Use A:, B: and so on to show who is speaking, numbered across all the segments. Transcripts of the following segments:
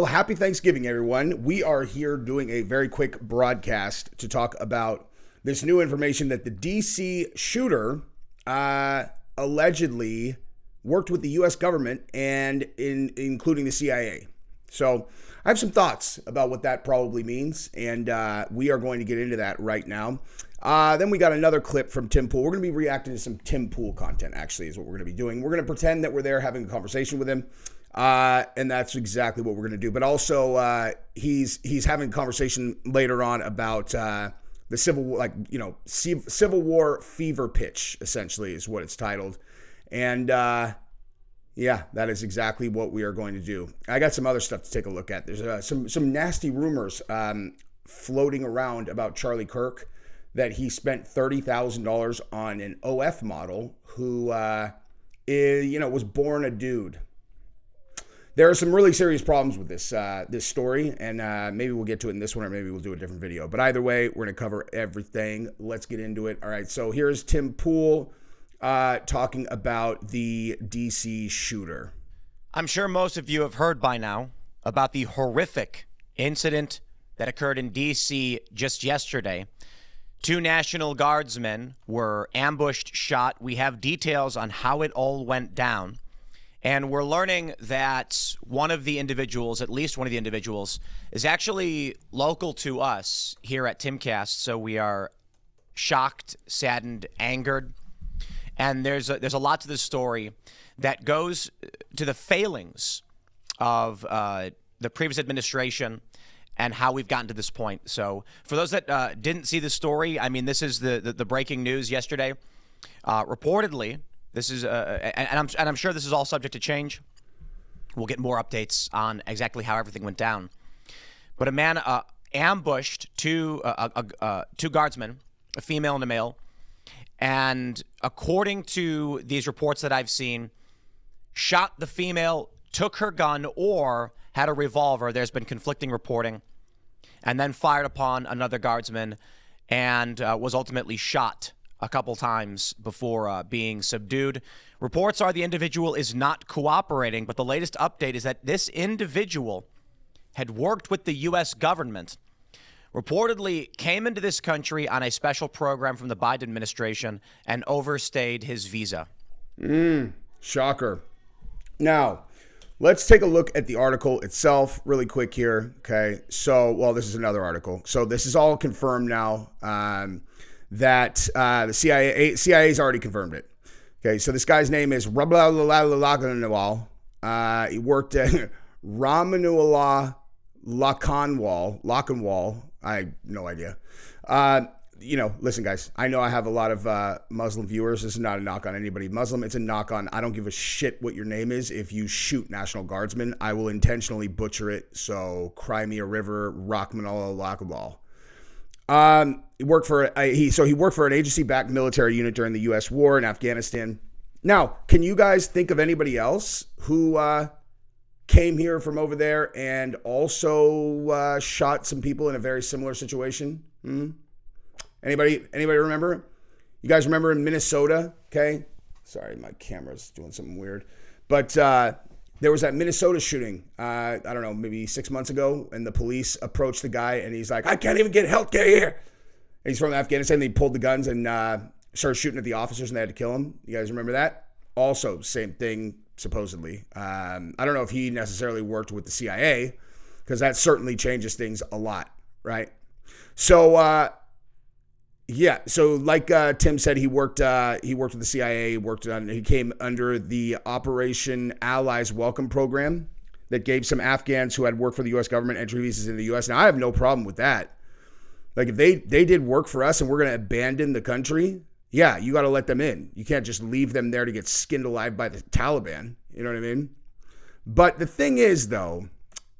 A: Well, happy Thanksgiving, everyone. We are here doing a very quick broadcast to talk about this new information that the DC shooter allegedly worked with the U.S. government and including the CIA. So I have some thoughts about what that probably means, and we are going to get into that right now. Then we got another clip from Tim Pool. We're going to be reacting to some Tim Pool content, actually, is what we're going to be doing. We're going to pretend that we're there having a conversation with him, and that's exactly what we're going to do. But also, he's having a conversation later on about the Civil War, Civil War fever pitch, essentially, is what it's titled. And yeah, that is exactly what we are going to do. I got some other stuff to take a look at. There's some nasty rumors floating around about Charlie Kirk, that he spent $30,000 on an OF model who, was born a dude. There are some really serious problems with this story, and maybe we'll get to it in this one, or maybe we'll do a different video. But either way, we're going to cover everything. Let's get into it. All right, so here's Tim Pool talking about the DC shooter.
B: I'm sure most of you have heard by now about the horrific incident that occurred in DC just yesterday. 2 National Guardsmen were ambushed, shot. We have details on how it all went down. And we're learning that one of the individuals, at least one of the individuals, is actually local to us here at Timcast. So we are shocked, saddened, angered. And there's a lot to this story that goes to the failings of the previous administration and how we've gotten to this point. So for those that didn't see the story, I mean, this is the breaking news yesterday. Reportedly, this is, and I'm sure this is all subject to change. We'll get more updates on exactly how everything went down. But a man ambushed two guardsmen, a female and a male, and according to these reports that I've seen, shot the female, took her gun, or had a revolver. There's been conflicting reporting. And then fired upon another guardsman and was ultimately shot a couple times before being subdued. Reports are the individual is not cooperating, but the latest update is that this individual had worked with the U.S. government, reportedly came into this country on a special program from the Biden administration and overstayed his visa.
A: Shocker. Now, let's take a look at the article itself really quick here, okay? So, well, this is another article. So this is all confirmed now that the CIA's already confirmed it. Okay, so this guy's name is Rablalalakanwal. He worked at Ramanuallah Lakanwal. I have no idea. Listen, guys, I know I have a lot of Muslim viewers. This is not a knock on anybody Muslim. It's a knock on, I don't give a shit what your name is. If you shoot National Guardsmen, I will intentionally butcher it. So, Crimea River, Rachmanullah Lakabal. He worked for an agency-backed military unit during the U.S. war in Afghanistan. Now, can you guys think of anybody else who came here from over there and also shot some people in a very similar situation? Anybody remember? You guys remember in Minnesota? Okay. Sorry, my camera's doing something weird. But there was that Minnesota shooting, I don't know, maybe 6 months ago, and the police approached the guy, and he's like, I can't even get health care here. And he's from Afghanistan. They pulled the guns and started shooting at the officers, and they had to kill him. You guys remember that? Also, same thing, supposedly. I don't know if he necessarily worked with the CIA, because that certainly changes things a lot, right? So, yeah, so like Tim said, he worked with the CIA. He came under the Operation Allies Welcome Program that gave some Afghans who had worked for the U.S. government entry visas in the U.S. Now, I have no problem with that. Like, if they did work for us and we're going to abandon the country, yeah, you got to let them in. You can't just leave them there to get skinned alive by the Taliban. You know what I mean? But the thing is, though,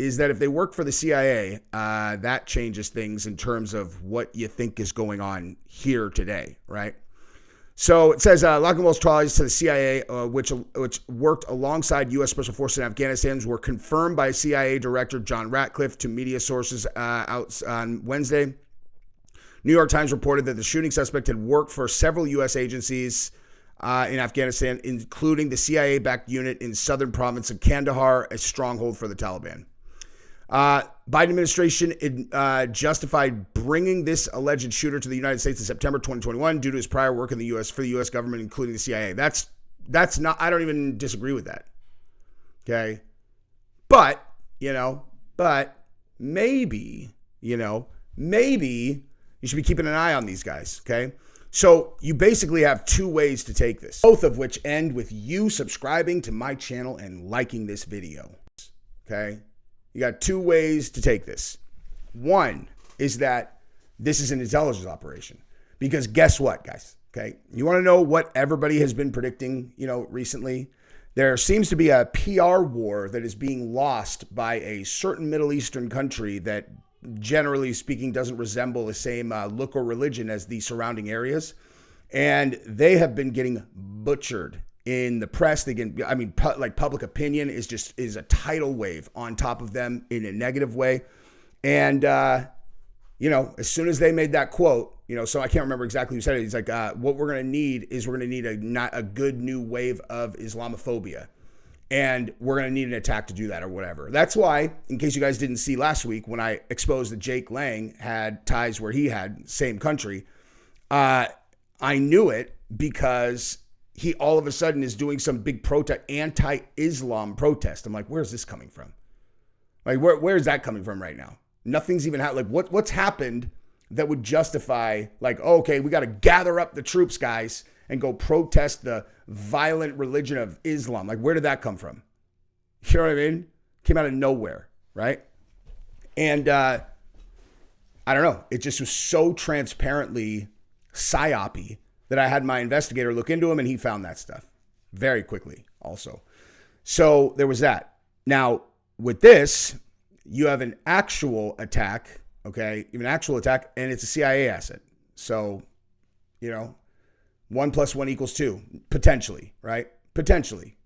A: is that if they work for the CIA, that changes things in terms of what you think is going on here today, right? So it says Lockenwell's ties to the CIA, which worked alongside U.S. Special Forces in Afghanistan, were confirmed by CIA Director John Ratcliffe to media sources out on Wednesday. New York Times reported that the shooting suspect had worked for several U.S. agencies in Afghanistan, including the CIA-backed unit in southern province of Kandahar, a stronghold for the Taliban. Biden administration justified bringing this alleged shooter to the United States in September 2021 due to his prior work in the U.S. for the U.S. government, including the CIA. That's not, I don't even disagree with that. Okay. But maybe you should be keeping an eye on these guys. Okay. So you basically have two ways to take this, both of which end with you subscribing to my channel and liking this video. Okay. You got two ways to take this. One is that this is an intelligence operation, because guess what, guys? Okay. You want to know what everybody has been predicting, recently? There seems to be a PR war that is being lost by a certain Middle Eastern country that, generally speaking, doesn't resemble the same look or religion as the surrounding areas. And they have been getting butchered in the press. Public opinion is a tidal wave on top of them in a negative way. And, as soon as they made that quote, so I can't remember exactly who said it. He's like, what we're going to need is a good new wave of Islamophobia. And we're going to need an attack to do that or whatever. That's why, in case you guys didn't see last week when I exposed that Jake Lang had ties where he had, same country, I knew it because he all of a sudden is doing some big anti-Islam protest. I'm like, where's this coming from? Like, where is that coming from right now? Nothing's even happened. Like, what's happened that would justify, like, okay, we got to gather up the troops, guys, and go protest the violent religion of Islam. Like, where did that come from? You know what I mean? Came out of nowhere, right? And I don't know. It just was so transparently psyop-y that I had my investigator look into him, and he found that stuff very quickly also. So there was that. Now, with this, you have an actual attack, okay? You have an actual attack, and it's a CIA asset. So, 1 + 1 = 2, potentially, right? Potentially.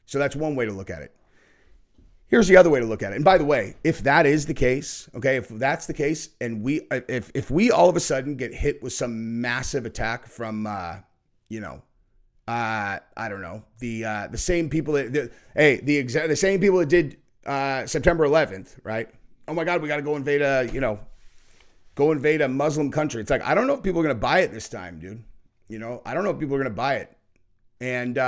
A: So that's one way to look at it. Here's the other way to look at it. And by the way, if that is the case, okay, if that's the case, and if we all of a sudden get hit with some massive attack from, I don't know, the same people the same people that did September 11th, right? Oh my God, we got to go invade a Muslim country. It's like, I don't know if people are going to buy it this time, dude. I don't know if people are going to buy it. And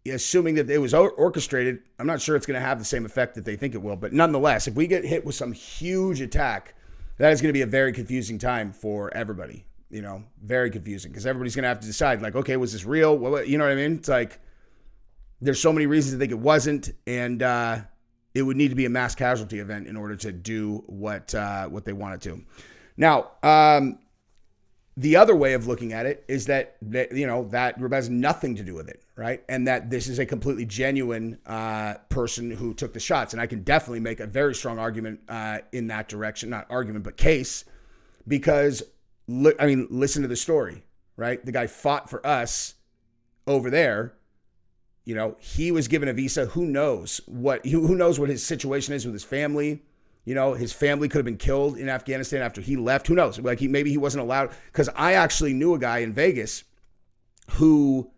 A: assuming that it was orchestrated, I'm not sure it's going to have the same effect that they think it will. But nonetheless, if we get hit with some huge attack, that is going to be a very confusing time for everybody. Very confusing, because everybody's going to have to decide, like, okay, was this real? What, you know what I mean? It's like, there's so many reasons to think it wasn't, and it would need to be a mass casualty event in order to do what they wanted to. Now, the other way of looking at it is that has nothing to do with it, right? And that this is a completely genuine person who took the shots. And I can definitely make a very strong argument in that direction, not argument, but case, because, listen to the story, right? The guy fought for us over there. He was given a visa. Who knows what his situation is with his family. His family could have been killed in Afghanistan after he left. Who knows? Like, maybe he wasn't allowed. Because I actually knew a guy in Vegas who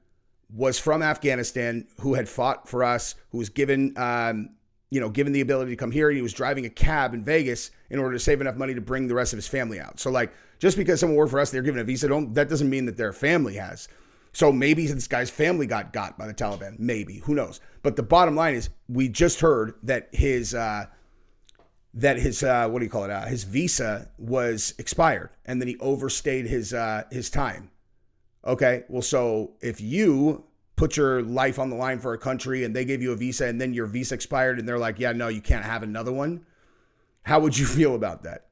A: was from Afghanistan, who had fought for us, who was given the ability to come here. And he was driving a cab in Vegas in order to save enough money to bring the rest of his family out. So, like, just because someone worked for us, they're given a visa, that doesn't mean that their family has. So maybe this guy's family got by the Taliban. Maybe. Who knows? But the bottom line is, we just heard that his his visa was expired, and then he overstayed his time. Okay, well, so if you put your life on the line for a country and they gave you a visa and then your visa expired and they're like, yeah, no, you can't have another one, how would you feel about that?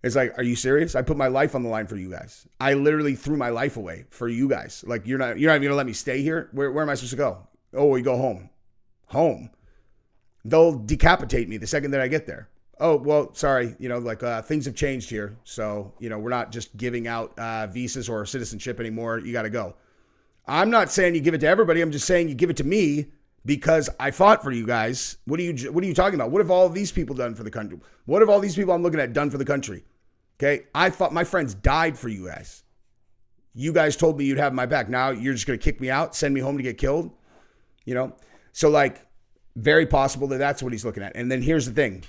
A: It's like, are you serious? I put my life on the line for you guys. I literally threw my life away for you guys. Like, you're not even gonna let me stay here? Where am I supposed to go? Oh, we go home. Home. They'll decapitate me the second that I get there. Oh, well, sorry. Things have changed here. So, we're not just giving out visas or citizenship anymore. You got to go. I'm not saying you give it to everybody. I'm just saying you give it to me because I fought for you guys. What are you talking about? What have all of these people done for the country? What have all these people I'm looking at done for the country? Okay. I thought my friends died for you guys. You guys told me you'd have my back. Now you're just going to kick me out, send me home to get killed. So, like, Very possible that that's what he's looking at. And then here's the thing.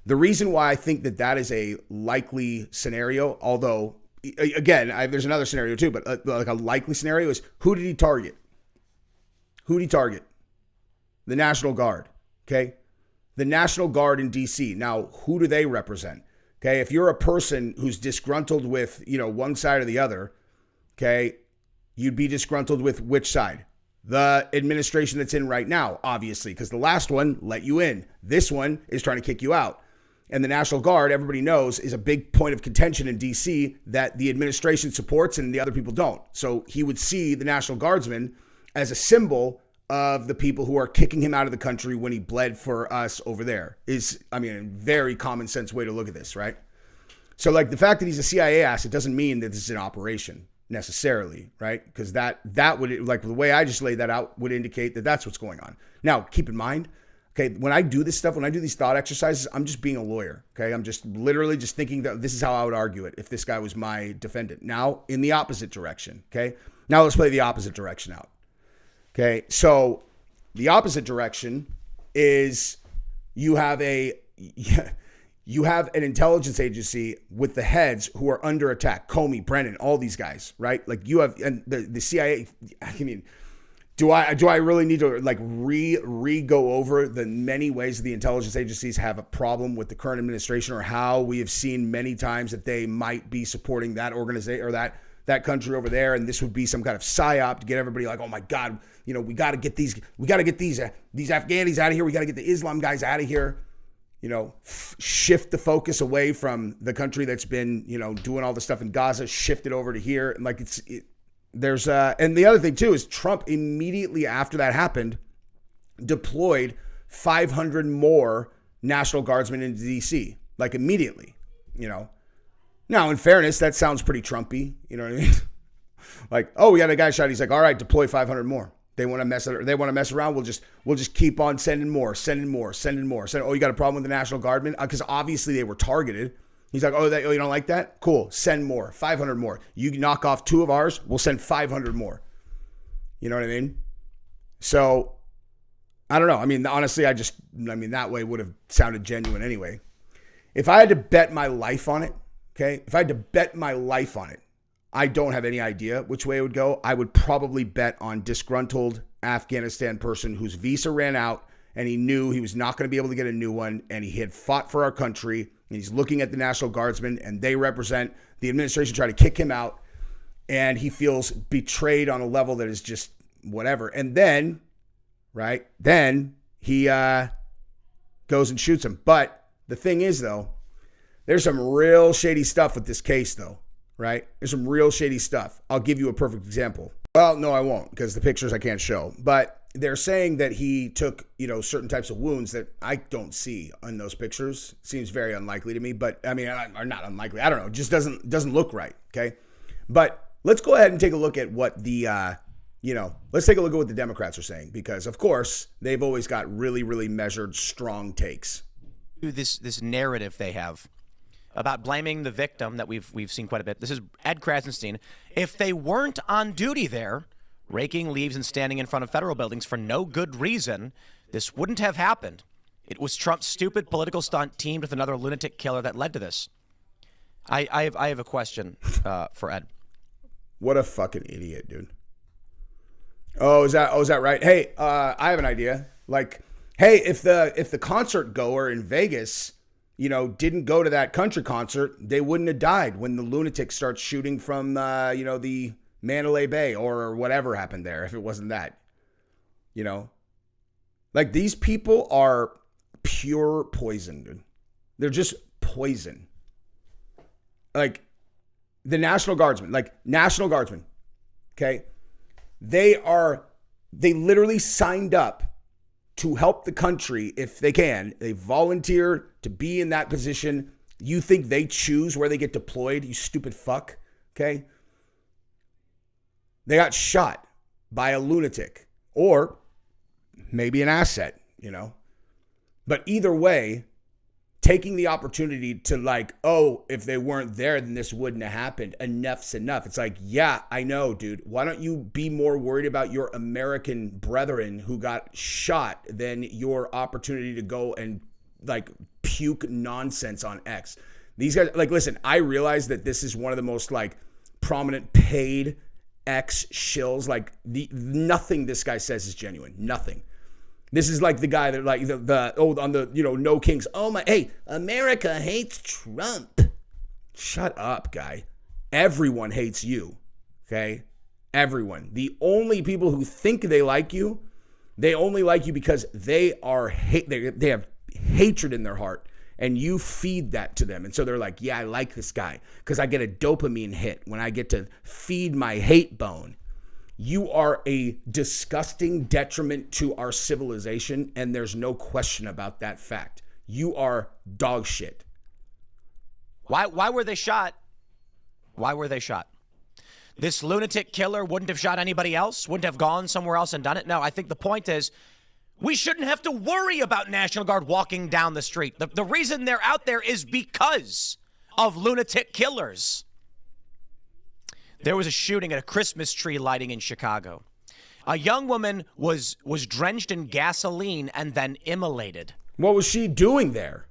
A: The reason why I think that that is a likely scenario, although, again, there's another scenario too, but like a likely scenario is, who did he target? Who did he target? The National Guard, okay? The National Guard in D.C. Now, who do they represent? Okay, if you're a person who's disgruntled with, one side or the other, okay, you'd be disgruntled with which side? The administration that's in right now, obviously, because the last one let you in. This one is trying to kick you out. And the National Guard, everybody knows, is a big point of contention in D.C. that the administration supports and the other people don't. So he would see the National Guardsmen as a symbol of the people who are kicking him out of the country when he bled for us over there. A very common sense way to look at this, right? So like the fact that he's a CIA ass, it doesn't mean that this is an operation necessarily, right? Because that would, like the way I just laid that out, would indicate that that's what's going on. Now, keep in mind, okay, when I do this stuff, when I do these thought exercises, I'm just being a lawyer, okay? I'm just literally just thinking that this is how I would argue it if this guy was my defendant. Now, in the opposite direction, okay? Now let's play the opposite direction out. Okay, so the opposite direction is you have an intelligence agency with the heads who are under attack. Comey, Brennan, all these guys, right? Like you have, and the CIA. I mean, do I really need to like go over the many ways the intelligence agencies have a problem with the current administration, or how we have seen many times that they might be supporting that organization or that country over there, and this would be some kind of psyop to get everybody like, oh my God, we got to get these Afghanis out of here. We got to get the Islam guys out of here. Shift the focus away from the country that's been, doing all the stuff in Gaza, shift it over to here. And like and the other thing too is Trump immediately after that happened deployed 500 more National Guardsmen into DC, like immediately, Now, in fairness, that sounds pretty Trumpy. You know what I mean? Like, oh, we got a guy shot. He's like, all right, deploy 500 more. They want to mess around. We'll just keep on sending more. Oh, you got a problem with the National Guardmen? Because obviously they were targeted. He's like, oh, you don't like that? Cool. Send more. 500 more. You knock off 2 of ours, we'll send 500 more. You know what I mean? So, I don't know. I mean, honestly, that way would have sounded genuine anyway. If I had to bet my life on it, okay, if I had to bet my life on it, I don't have any idea which way it would go. I would probably bet on disgruntled Afghanistan person whose visa ran out and he knew he was not going to be able to get a new one, and he had fought for our country, and he's looking at the National Guardsmen, and they represent the administration trying to kick him out, and he feels betrayed on a level that is just whatever. And then, right, he goes and shoots him. But the thing is, though, there's some real shady stuff with this case, though, right? There's some real shady stuff. I'll give you a perfect example. Well, no, I won't, because the pictures I can't show. But they're saying that he took, certain types of wounds that I don't see in those pictures. Seems very unlikely to me, but I mean, or not unlikely. I don't know. It just doesn't look right, okay? But let's go ahead and take a look at what let's take a look at what the Democrats are saying, because, of course, they've always got really, really measured, strong takes.
B: This narrative they have about blaming the victim that we've seen quite a bit. This is Ed Krasenstein. If they weren't on duty there, raking leaves and standing in front of federal buildings for no good reason, this wouldn't have happened. It was Trump's stupid political stunt teamed with another lunatic killer that led to this. I have a question for Ed.
A: What a fucking idiot, dude. Oh, is that right? Hey, I have an idea. Like, hey, if the concert goer in Vegas, didn't go to that country concert, they wouldn't have died when the lunatic starts shooting from, the Mandalay Bay or whatever happened there, if it wasn't that. Like, these people are pure poison, dude. They're just poison. Like, the National Guardsmen, okay? They literally signed up to help the country if they can. They volunteer to be in that position. You think they choose where they get deployed, you stupid fuck, okay? They got shot by a lunatic or maybe an asset, But either way, taking the opportunity to like, oh, if they weren't there, then this wouldn't have happened. Enough's enough. It's like, yeah, I know, dude. Why don't you be more worried about your American brethren who got shot than your opportunity to go and like puke nonsense on X? These guys, like, listen, I realize that this is one of the most like prominent paid X shills. Like nothing this guy says is genuine. Nothing. This is like the guy that like on the No Kings. Oh my, hey, America hates Trump. Shut up, guy. Everyone hates you. Okay? Everyone. The only people who think they like you, they only like you because they have hatred in their heart, and you feed that to them. And so they're like, yeah, I like this guy because I get a dopamine hit when I get to feed my hate bone. You are a disgusting detriment to our civilization, and there's no question about that fact. You are dog shit.
B: Why were they shot? Why were they shot? This lunatic killer wouldn't have shot anybody else? Wouldn't have gone somewhere else and done it? No, I think the point is we shouldn't have to worry about National Guard walking down the street. The reason they're out there is because of lunatic killers. There was a shooting at a Christmas tree lighting in Chicago. A young woman was drenched in gasoline and then immolated.
A: What was she doing there?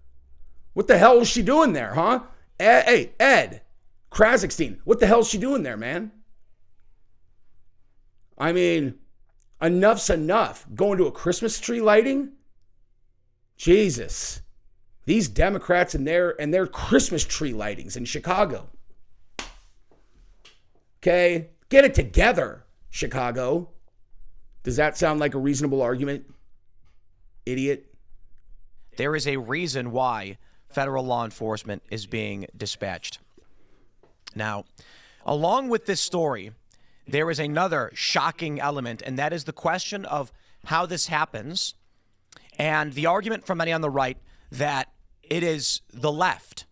A: What the hell was she doing there, huh? Hey, Ed Krasikstein, what the hell is she doing there, man? I mean, enough's enough. Going to a Christmas tree lighting? Jesus. These Democrats and their Christmas tree lightings in Chicago. Okay, get it together, Chicago. Does that sound like a reasonable argument, idiot?
B: There is a reason why federal law enforcement is being dispatched. Now, along with this story, there is another shocking element, and that is the question of how this happens and the argument from many on the right that it is the left.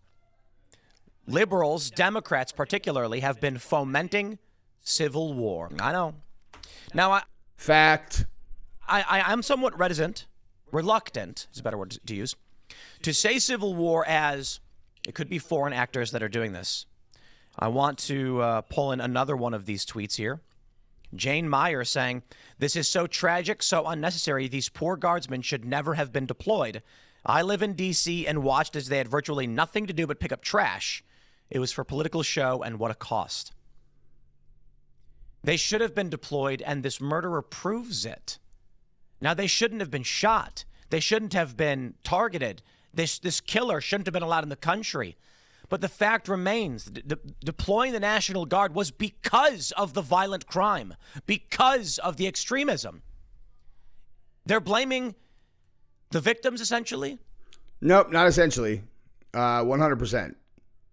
B: Liberals, Democrats particularly, have been fomenting civil war. I know. Now, I'm somewhat reluctant is a better word to use, to say civil war as it could be foreign actors that are doing this. I want to pull in another one of these tweets here. Jane Meyer saying, "This is so tragic, so unnecessary. These poor guardsmen should never have been deployed. I live in D.C. and watched as they had virtually nothing to do but pick up trash. It was for political show, and what a cost." They should have been deployed, and this murderer proves it. Now, they shouldn't have been shot. They shouldn't have been targeted. This killer shouldn't have been allowed in the country. But the fact remains, deploying the National Guard was because of the violent crime, because of the extremism. They're blaming the victims, essentially?
A: Nope, not essentially. 100%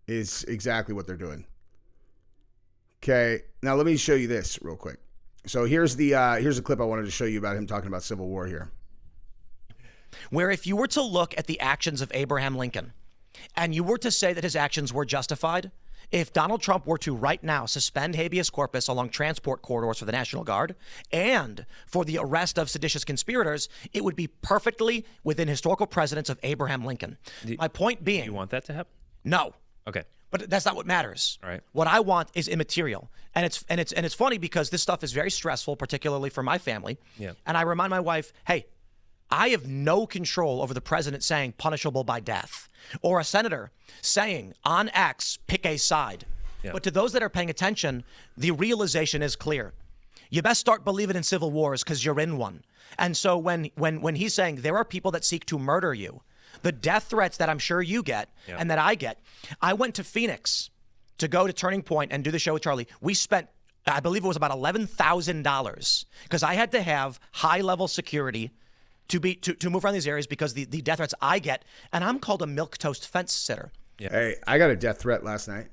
A: is exactly what they're doing. Okay, now let me show you this real quick. So here's a clip I wanted to show you about him talking about Civil War here.
B: Where if you were to look at the actions of Abraham Lincoln and you were to say that his actions were justified, if Donald Trump were to right now suspend habeas corpus along transport corridors for the National Guard and for the arrest of seditious conspirators, it would be perfectly within historical precedents of Abraham Lincoln. My point being...
C: Do you want that to happen?
B: No.
C: Okay.
B: But that's not what matters.
C: All right.
B: What I want is immaterial. And it's funny because this stuff is very stressful, particularly for my family.
C: Yeah.
B: And I remind my wife, hey, I have no control over the president saying punishable by death or a senator saying on X, pick a side. Yeah. But to those that are paying attention, the realization is clear. You best start believing in civil wars because you're in one. And so when he's saying there are people that seek to murder you, the death threats that I'm sure you get and that I get, I went to Phoenix to go to Turning Point and do the show with Charlie. We spent, I believe it was about $11,000 because I had to have high-level security to move around these areas because the death threats I get, and I'm called a milquetoast fence sitter.
A: Yeah. Hey, I got a death threat last night.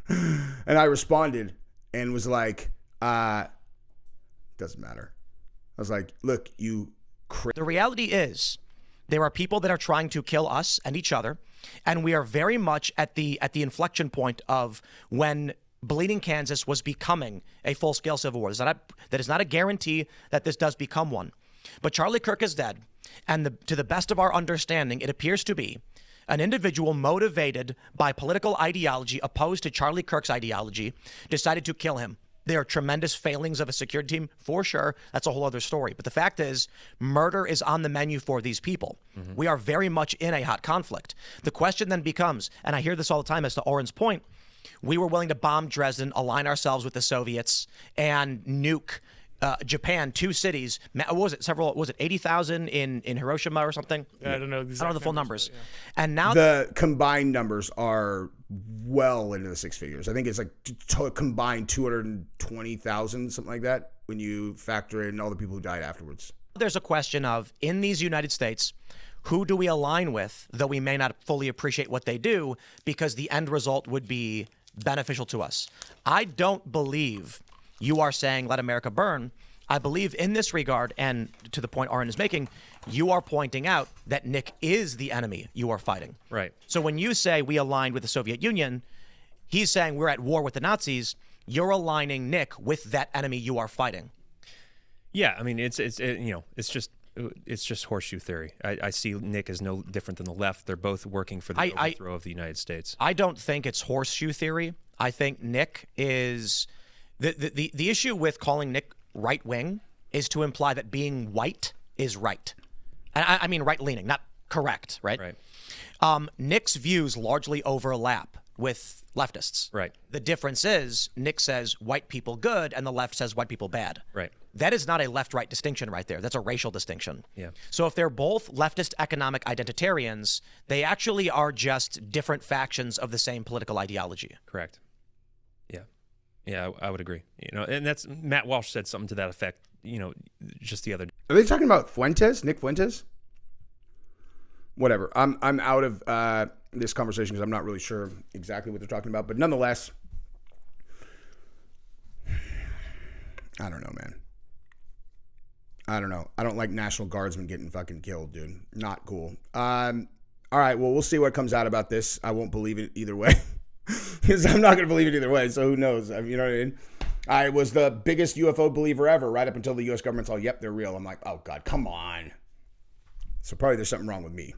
A: And I responded and was like, doesn't matter. I was like, look, you
B: The reality is there are people that are trying to kill us and each other, and we are very much at the inflection point of when Bleeding Kansas was becoming a full-scale civil war. That is not a guarantee that this does become one. But Charlie Kirk is dead, and to the best of our understanding, it appears to be An individual motivated by political ideology opposed to Charlie Kirk's ideology decided to kill him. There are tremendous failings of a security team, for sure. That's a whole other story. But the fact is, murder is on the menu for these people. We are very much in a hot conflict. The question then becomes, and I hear this all the time as to Oren's point, we were willing to bomb Dresden, align ourselves with the Soviets, and nuke Japan, 2 cities. What was it? Was it 80,000 in Hiroshima or something?
C: I don't know.
B: I don't know the full numbers. And now
A: the combined numbers are well into the 6 figures. I think it's like combined 220,000, something like that, when you factor in all the people who died afterwards.
B: There's a question of, in these United States, who do we align with, though we may not fully appreciate what they do, because the end result would be beneficial to us. I don't believe you are saying let America burn. I believe in this regard, and to the point Oren is making, you are pointing out that Nick is the enemy you are fighting.
D: Right.
B: So when you say we aligned with the Soviet Union, he's saying we're at war with the Nazis. You're aligning Nick with that enemy you are fighting.
D: Yeah, I mean, it's just horseshoe theory. I see Nick as no different than the left. They're both working for the overthrow of the United States.
B: I don't think it's horseshoe theory. I think Nick is the issue with calling Nick right wing is to imply that being white is right. And I mean right leaning, not correct, right?
D: Right.
B: Nick's views largely overlap with leftists.
D: Right.
B: The difference is Nick says white people good and the left says white people bad.
D: Right.
B: That is not a left-right distinction right there. That's a racial distinction.
D: Yeah.
B: So if they're both leftist economic identitarians, they actually are just different factions of the same political ideology.
D: Correct. Yeah, I would agree. And that's Matt Walsh said something to that effect, just the other day.
A: Are they talking about Fuentes? Nick Fuentes? Whatever. I'm out of this conversation because I'm not really sure exactly what they're talking about. But nonetheless, I don't know, man. I don't know. I don't like National Guardsmen getting fucking killed, dude. Not cool. All right, well, we'll see what comes out about this. I won't believe it either way. Because I'm not going to believe it either way, so who knows? You know what I mean? I was the biggest UFO believer ever, right up until the U.S. government's all, yep, they're real. I'm like, oh, God, come on. So probably there's something wrong with me.